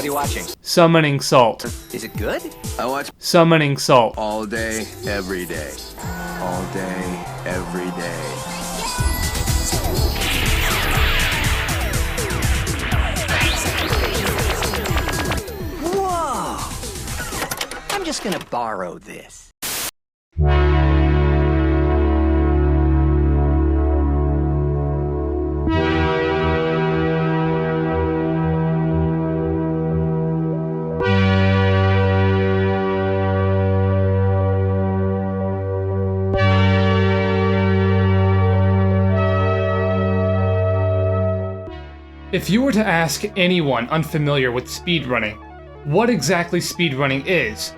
you watching? SummoningSalt. Is it good? I watch SummoningSalt. all day, every day. All day, every day. Whoa! I'm just gonna borrow this. If you were to ask anyone unfamiliar with speedrunning what exactly speedrunning is,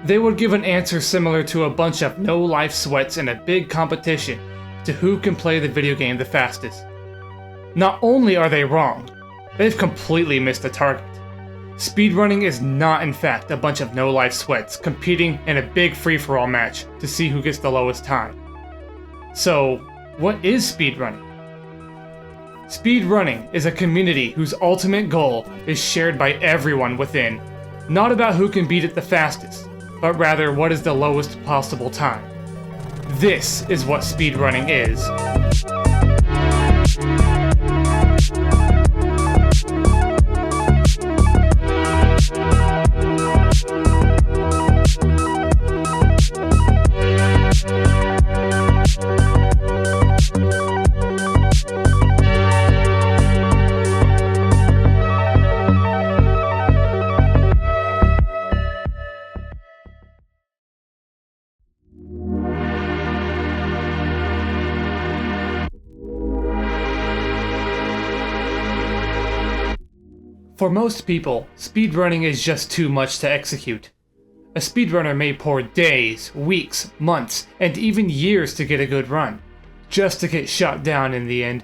they would give an answer similar to a bunch of no-life sweats in a big competition to who can play the video game the fastest. Not only are they wrong, they've completely missed the target. Speedrunning is not in fact a bunch of no-life sweats competing in a big free-for-all match to see who gets the lowest time. So, what is speedrunning? Speedrunning is a community whose ultimate goal is shared by everyone within, not about who can beat it the fastest, but rather what is the lowest possible time. This is what speedrunning is. For most people, speedrunning is just too much to execute. A speedrunner may pour days, weeks, months, and even years to get a good run, just to get shot down in the end.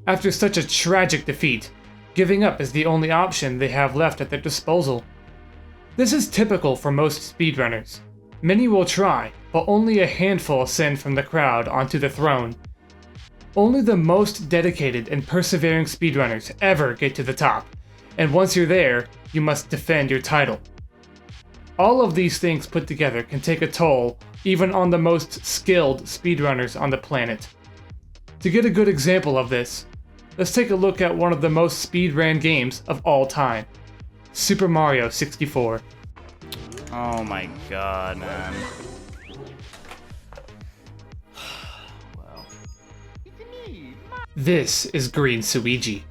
After such a tragic defeat, giving up is the only option they have left at their disposal. This is typical for most speedrunners. Many will try, but only a handful ascend from the crowd onto the throne. Only the most dedicated and persevering speedrunners ever get to the top. And once you're there, you must defend your title. All of these things put together can take a toll even on the most skilled speedrunners on the planet. To get a good example of this, let's take a look at one of the most speedran games of all time, Super Mario 64. Oh my god, man. Well. This is greensuigi.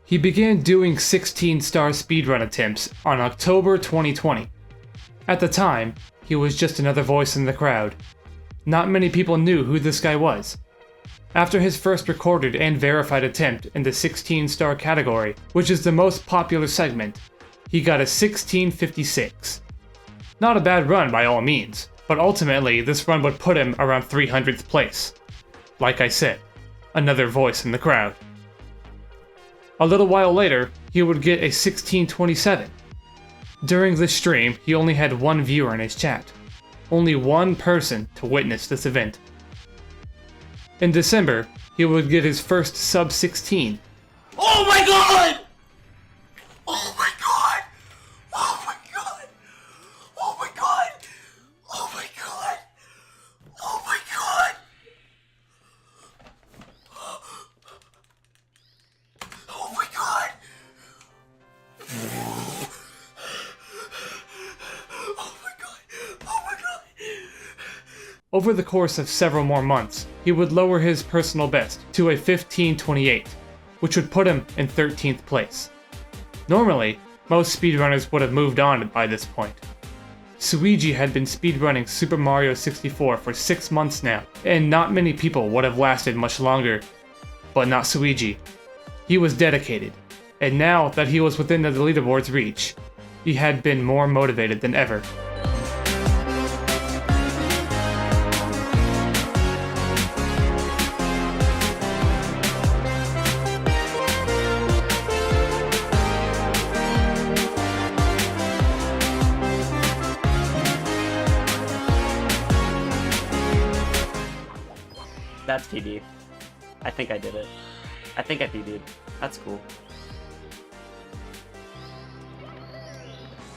He began doing 16-star speedrun attempts on October 2020. At the time, he was just another voice in the crowd. Not many people knew who this guy was. After his first recorded and verified attempt in the 16-star category, which is the most popular segment, he got a 1656. Not a bad run by all means, but ultimately this run would put him around 300th place. Like I said, another voice in the crowd. A little while later, he would get a 1627. During this stream, he only had one viewer in his chat. Only one person to witness this event. In December, he would get his first sub 16. Oh my god! Oh my god! Oh my god! Oh my god! Oh my god! Oh my god! Oh my god! Oh my god! Oh my god! Over the course of several more months, he would lower his personal best to a 1528, which would put him in 13th place. Normally, most speedrunners would have moved on by this point. Suigi had been speedrunning Super Mario 64 for 6 months now, and not many people would have lasted much longer. But not Suigi. He was dedicated, and now that he was within the leaderboard's reach, he had been more motivated than ever. That's TD. I think I did it. I think I PB'd. That's cool.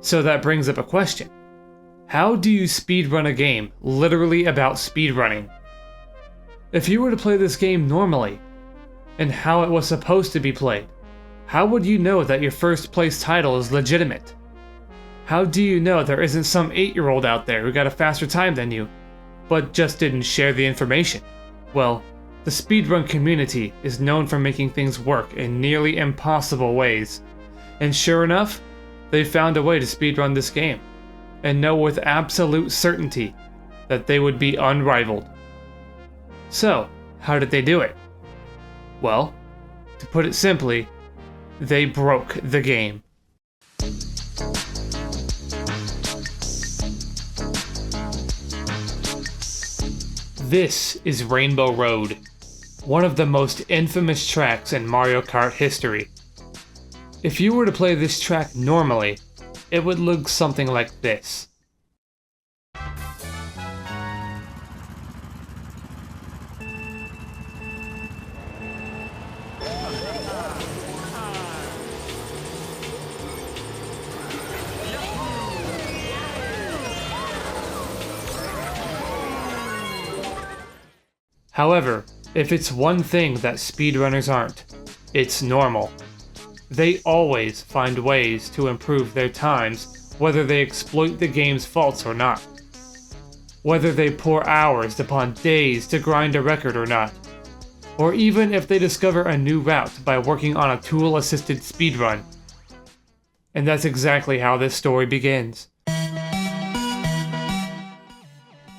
So that brings up a question. How do you speedrun a game literally about speedrunning? If you were to play this game normally, and how it was supposed to be played, how would you know that your first place title is legitimate? How do you know there isn't some 8-year-old out there who got a faster time than you, but just didn't share the information? Well, the speedrun community is known for making things work in nearly impossible ways, and sure enough, they found a way to speedrun this game, and know with absolute certainty that they would be unrivaled. So, how did they do it? Well, to put it simply, they broke the game. This is Rainbow Road, one of the most infamous tracks in Mario Kart history. If you were to play this track normally, it would look something like this. However, if it's one thing that speedrunners aren't, it's normal. They always find ways to improve their times, whether they exploit the game's faults or not. Whether they pour hours upon days to grind a record or not. Or even if they discover a new route by working on a tool-assisted speedrun. And that's exactly how this story begins.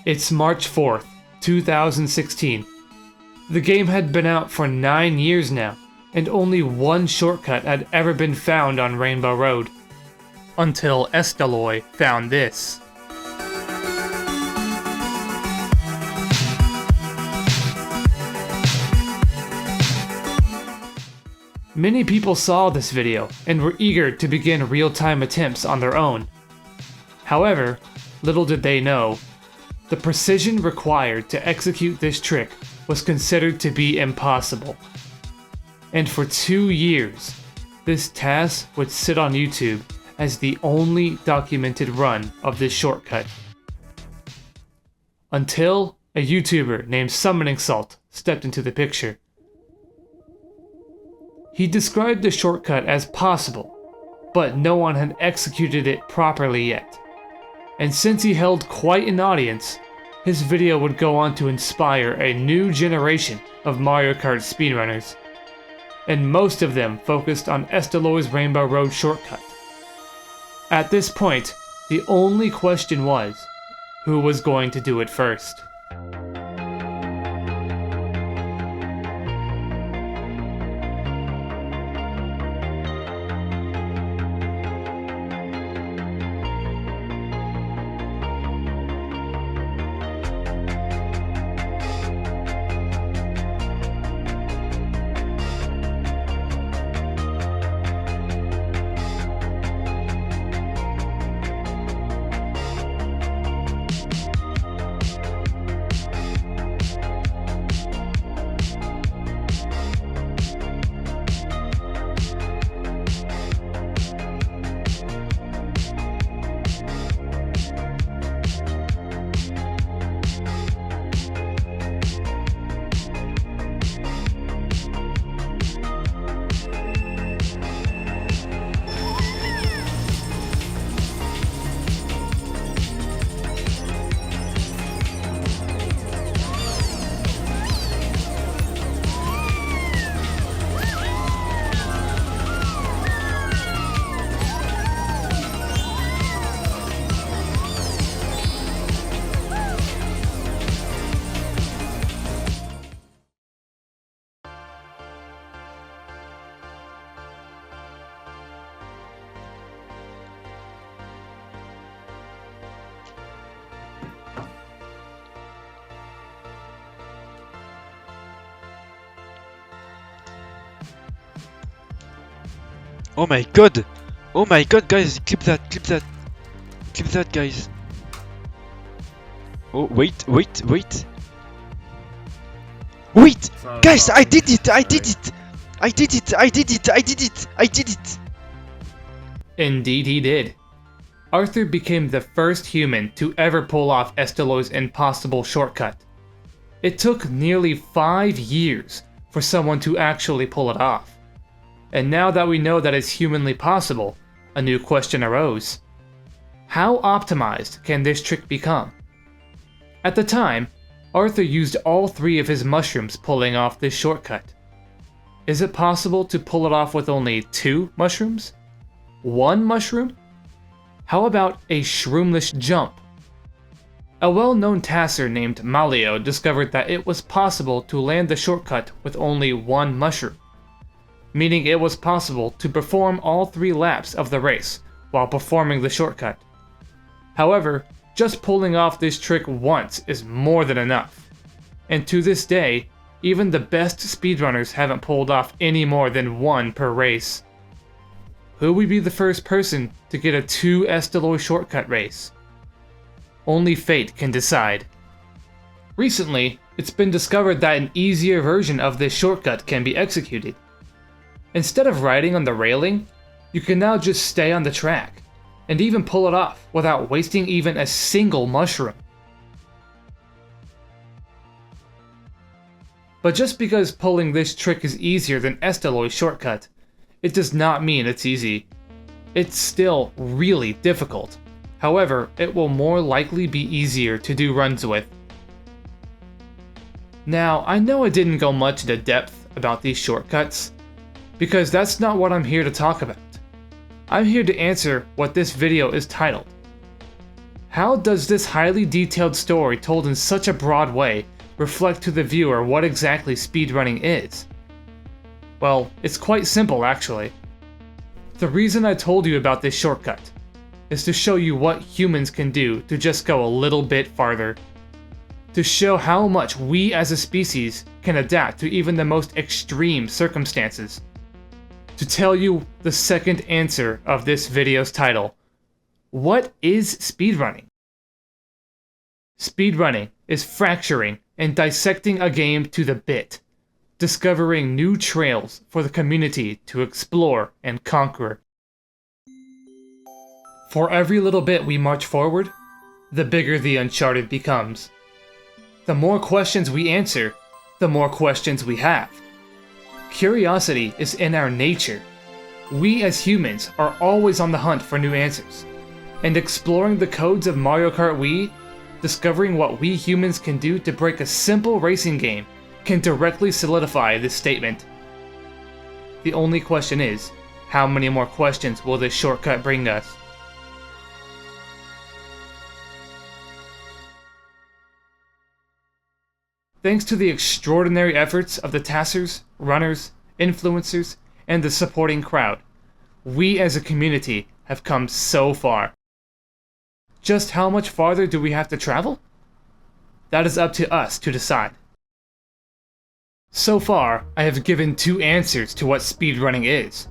It's March 4th, 2016. The game had been out for 9 years now, and only one shortcut had ever been found on Rainbow Road. Until Estaloy found this. Many people saw this video and were eager to begin real-time attempts on their own. However, little did they know, the precision required to execute this trick was considered to be impossible. And for 2 years, this task would sit on YouTube as the only documented run of this shortcut. Until a YouTuber named SummoningSalt stepped into the picture. He described the shortcut as possible, but no one had executed it properly yet. And since he held quite an audience, his video would go on to inspire a new generation of Mario Kart speedrunners. And most of them focused on Estaloy's Rainbow Road shortcut. At this point, the only question was, who was going to do it first? Oh my god! Oh my god, guys, clip that, guys. Oh, wait! Guys, I did it! Indeed he did. Arthur became the first human to ever pull off Estelo's impossible shortcut. It took nearly 5 years for someone to actually pull it off. And now that we know that it's humanly possible, a new question arose. How optimized can this trick become? At the time, Arthur used all 3 of his mushrooms pulling off this shortcut. Is it possible to pull it off with only 2 mushrooms? 1 mushroom? How about a shroomless jump? A well-known tasser named Malleo discovered that it was possible to land the shortcut with only 1 mushroom, meaning it was possible to perform all 3 laps of the race while performing the shortcut. However, just pulling off this trick once is more than enough, and to this day, even the best speedrunners haven't pulled off any more than 1 per race. Who would be the first person to get a 2 Estelo shortcut race? Only fate can decide. Recently, it's been discovered that an easier version of this shortcut can be executed. Instead of riding on the railing, you can now just stay on the track, and even pull it off without wasting even a single mushroom. But just because pulling this trick is easier than Estelo's shortcut, it does not mean it's easy. It's still really difficult. However, it will more likely be easier to do runs with. Now, I know I didn't go much into depth about these shortcuts, because that's not what I'm here to talk about. I'm here to answer what this video is titled. How does this highly detailed story told in such a broad way reflect to the viewer what exactly speedrunning is? Well, it's quite simple actually. The reason I told you about this shortcut is to show you what humans can do to just go a little bit farther. To show how much we as a species can adapt to even the most extreme circumstances. To tell you the second answer of this video's title. What is speedrunning? Speedrunning is fracturing and dissecting a game to the bit, discovering new trails for the community to explore and conquer. For every little bit we march forward, the bigger the uncharted becomes. The more questions we answer, the more questions we have. Curiosity is in our nature. We as humans are always on the hunt for new answers, and exploring the codes of Mario Kart Wii, discovering what we humans can do to break a simple racing game, can directly solidify this statement. The only question is, how many more questions will this shortcut bring us? Thanks to the extraordinary efforts of the tassers, runners, influencers, and the supporting crowd, we as a community have come so far. Just how much farther do we have to travel? That is up to us to decide. So far, I have given 2 answers to what speedrunning is.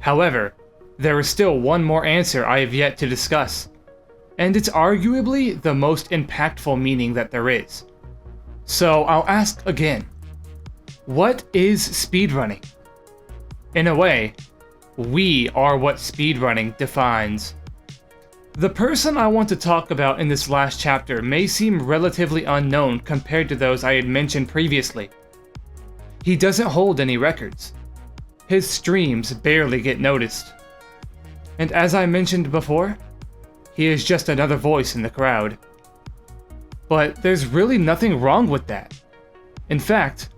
However, there is still one more answer I have yet to discuss, and it's arguably the most impactful meaning that there is. So I'll ask again, what is speedrunning? In a way, we are what speedrunning defines. The person I want to talk about in this last chapter may seem relatively unknown compared to those I had mentioned previously. He doesn't hold any records. His streams barely get noticed. And as I mentioned before, he is just another voice in the crowd. But there's really nothing wrong with that. In fact,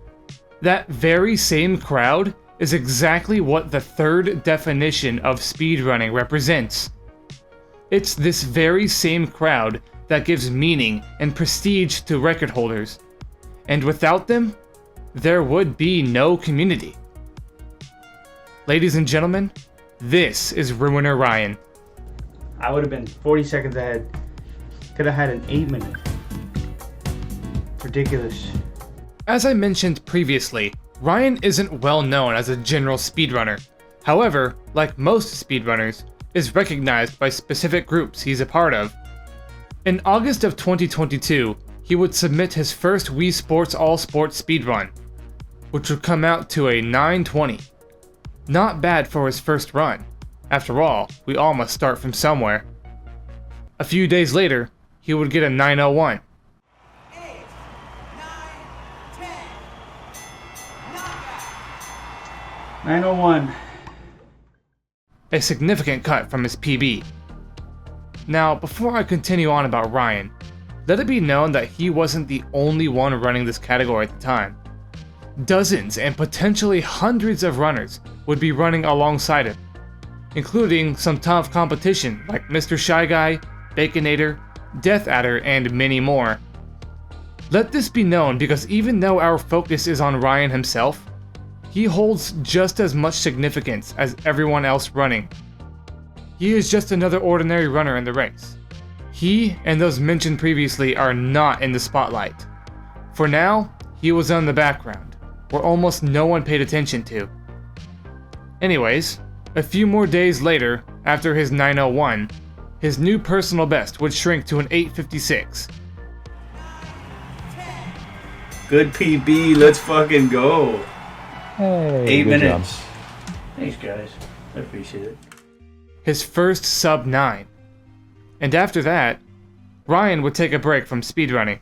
that very same crowd is exactly what the third definition of speedrunning represents. It's this very same crowd that gives meaning and prestige to record holders, and without them, there would be no community. Ladies and gentlemen, this is RuinerRyan. I would have been 40 seconds ahead. Could have had an 8-minute. Ridiculous. As I mentioned previously, Ryan isn't well known as a general speedrunner. However, like most speedrunners, is recognized by specific groups he's a part of. In August of 2022, he would submit his first Wii Sports All-Sports speedrun, which would come out to a 9:20. Not bad for his first run. After all, we all must start from somewhere. A few days later, he would get a 901. 8, 9, 10. Knockout. 901. A significant cut from his PB. Now, before I continue on about Ryan, let it be known that he wasn't the only one running this category at the time. Dozens and potentially hundreds of runners would be running alongside him, including some tough competition like Mr. Shy Guy, Baconator, Death Adder, and many more. Let this be known because even though our focus is on Ryan himself, he holds just as much significance as everyone else running. He is just another ordinary runner in the race. He and those mentioned previously are not in the spotlight. For now, he was on the background, where almost no one paid attention to. Anyways, a few more days later, after his 901, his new personal best would shrink to an 856. Good PB, let's fucking go. Hey, 8 good minutes. job. Thanks, guys. I appreciate it. His first sub 9. And after that, Ryan would take a break from speedrunning.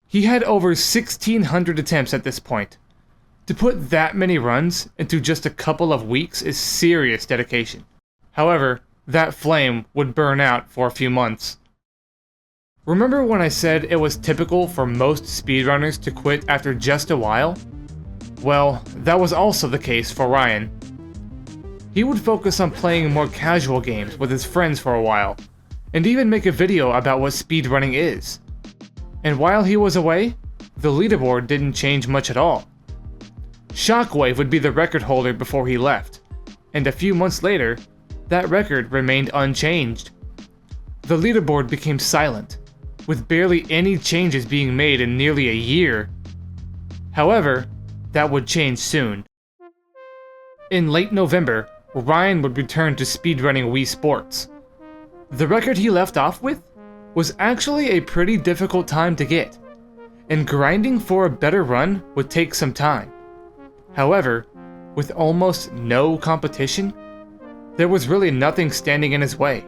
He had over 1,600 attempts at this point. To put that many runs into just a couple of weeks is serious dedication. However, that flame would burn out for a few months. Remember when I said it was typical for most speedrunners to quit after just a while? Well, that was also the case for Ryan. He would focus on playing more casual games with his friends for a while, and even make a video about what speedrunning is. And while he was away, the leaderboard didn't change much at all. Shockwave would be the record holder before he left, and a few months later, that record remained unchanged. The leaderboard became silent, with barely any changes being made in nearly a year. However, that would change soon. In late November, Ryan would return to speedrunning Wii Sports. The record he left off with was actually a pretty difficult time to get, and grinding for a better run would take some time. However, with almost no competition, there was really nothing standing in his way.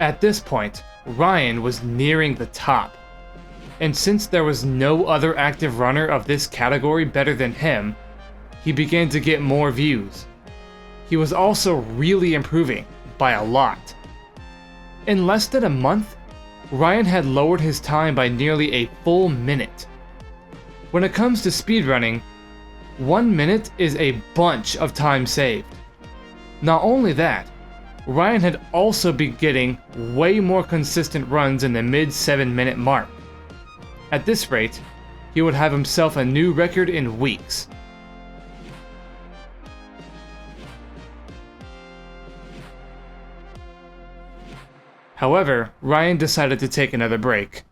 At this point, Ryan was nearing the top, and since there was no other active runner of this category better than him, he began to get more views. He was also really improving, by a lot. In less than a month, Ryan had lowered his time by nearly a full minute. When it comes to speedrunning, 1 minute is a bunch of time saved. Not only that, Ryan had also been getting way more consistent runs in the mid 7-minute mark. At this rate, he would have himself a new record in weeks. However, Ryan decided to take another break.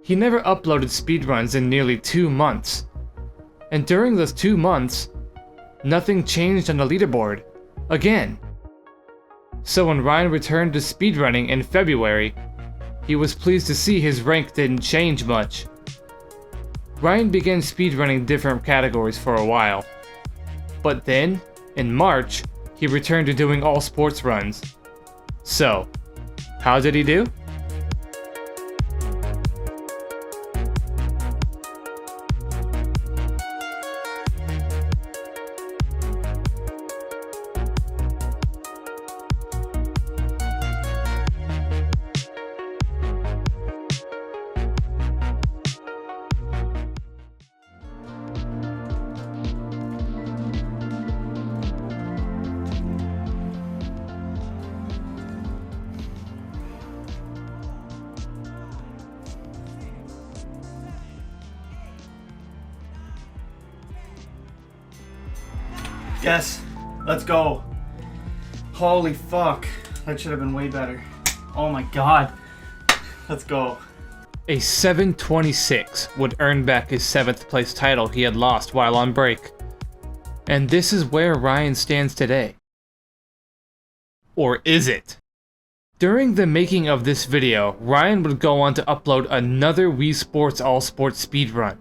He never uploaded speedruns in nearly 2 months, and during those 2 months, nothing changed on the leaderboard, again. So when Ryan returned to speedrunning in February, he was pleased to see his rank didn't change much. Ryan began speedrunning different categories for a while, but then, in March, he returned to doing all sports runs. So, how did he do? Yes, let's go. Holy fuck. That should have been way better. Oh my god. Let's go. A 726 would earn back his 7th place title he had lost while on break. And this is where Ryan stands today. Or is it? During the making of this video, Ryan would go on to upload another Wii Sports All Sports speedrun.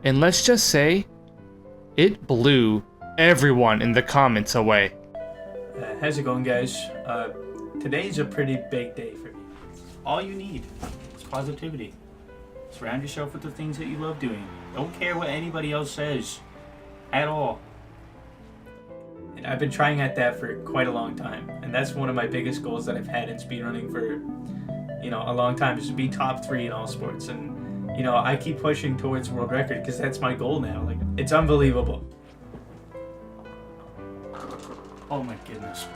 And let's just say, it blew everyone in the comments away. How's it going, guys? Today's a pretty big day for me. All you need is positivity. Surround yourself with the things that you love doing. Don't care what anybody else says at all. And I've been trying at that for quite a long time, and that's one of my biggest goals that I've had in speedrunning for, you know, a long time, is to be top 3 in all sports. And you know, I keep pushing towards world record because that's my goal now. Like, it's unbelievable. Oh my goodness.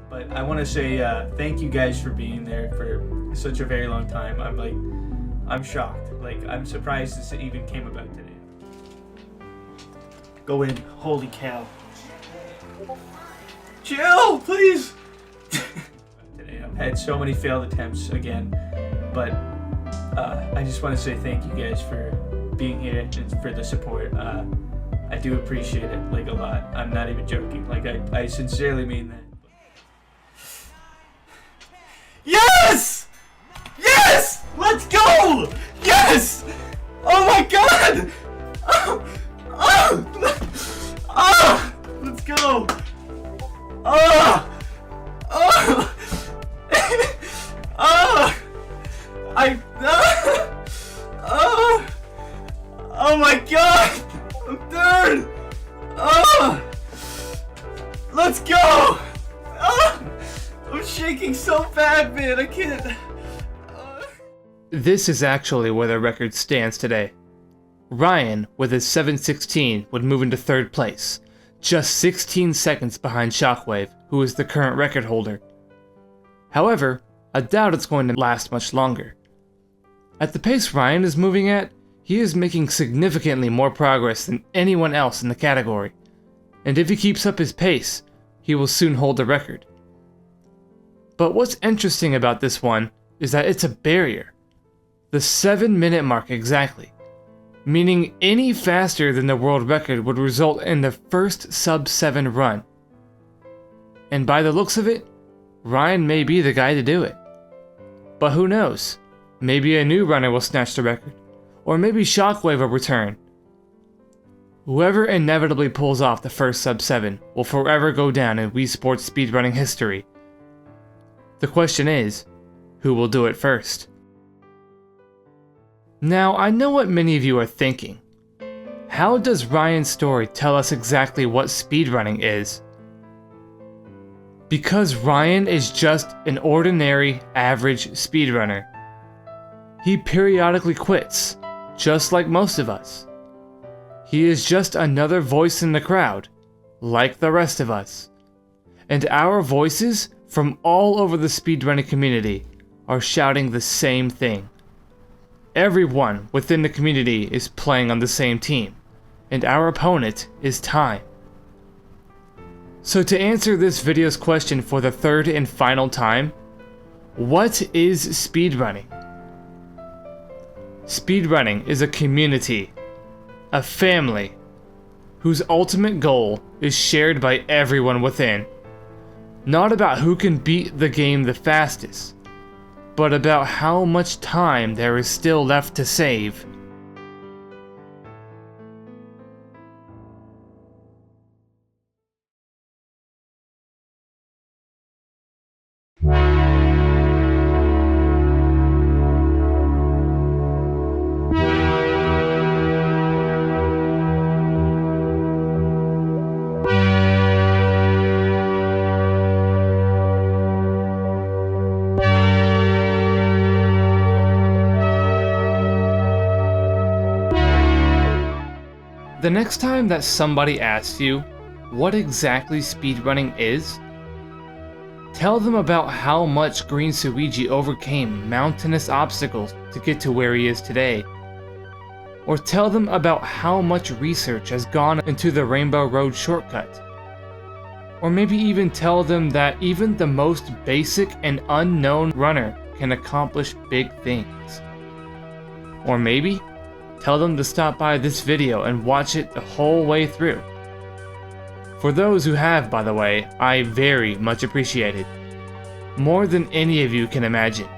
But I want to say thank you guys for being there for such a very long time. I'm shocked. Like, I'm surprised this even came about today. Go in. Holy cow. Chill, please. Today I've had so many failed attempts again, but I just want to say thank you guys for being here and for the support. I do appreciate it, like, a lot. I'm not even joking. Like, I sincerely mean that. Yes! Yes! Let's go! Yes! Oh my god! Oh! Oh! Oh! Let's go! Oh! Oh! Oh! Oh! Oh my god! I'm third! Oh! Let's go! Oh! I'm shaking so bad, man. I can't. This is actually where the record stands today. Ryan, with his 716, would move into 3rd place, just 16 seconds behind Shockwave, who is the current record holder. However, I doubt it's going to last much longer. At the pace Ryan is moving at, he is making significantly more progress than anyone else in the category, and if he keeps up his pace, he will soon hold the record. But what's interesting about this one is that it's a barrier. The 7-minute mark exactly, meaning any faster than the world record would result in the first sub-7 run. And by the looks of it, Ryan may be the guy to do it. But who knows? Maybe a new runner will snatch the record, or maybe Shockwave will return. Whoever inevitably pulls off the first sub-7 will forever go down in Wii Sports speedrunning history. The question is, who will do it first? Now, I know what many of you are thinking. How does Ryan's story tell us exactly what speedrunning is? Because Ryan is just an ordinary, average speedrunner. He periodically quits, just like most of us. He is just another voice in the crowd, like the rest of us. And our voices from all over the speedrunning community are shouting the same thing. Everyone within the community is playing on the same team, and our opponent is time. So to answer this video's question for the 3rd and final time, what is speedrunning? Speedrunning is a community, a family, whose ultimate goal is shared by everyone within. Not about who can beat the game the fastest, but about how much time there is still left to save. next time that somebody asks you what exactly speedrunning is, tell them about how much greensuigi overcame mountainous obstacles to get to where he is today. Or tell them about how much research has gone into the Rainbow Road shortcut. Or maybe even tell them that even the most basic and unknown runner can accomplish big things. Or maybe tell them to stop by this video and watch it the whole way through. For those who have, by the way, I very much appreciate it. More than any of you can imagine.